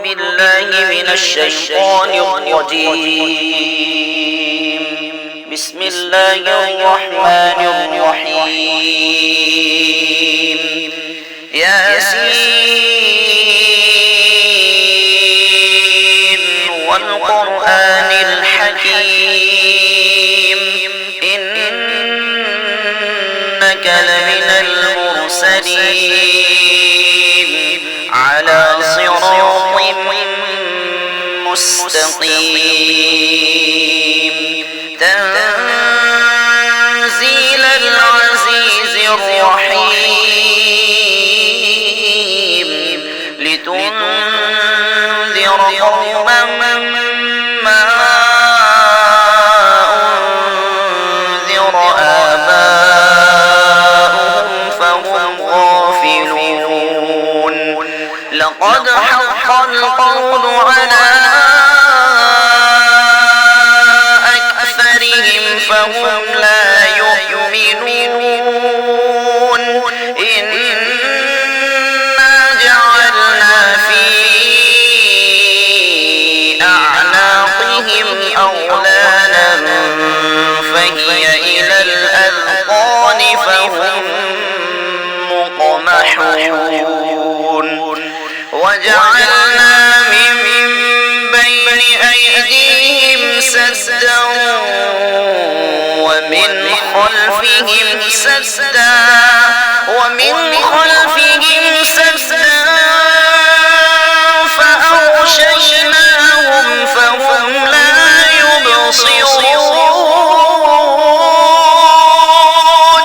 بالله من الشيطان الرجيم. بسم الله الرحمن الرحيم. ياسين والقرآن الحكيم إنك لمن المرسلين على صراط مستقيم تنزيل العزيز الرحيم لتنذر قوما ما أنذر آباؤهم فهم غافلون لقد حق القول على أكثرهم فهم لا يؤمنون إنا جعلنا في أعناقهم أغلالا فهي إلى الأذقان فهم مقمحون وجعلنا من بين أيديهم سدا ومن خلفهم سدا ومن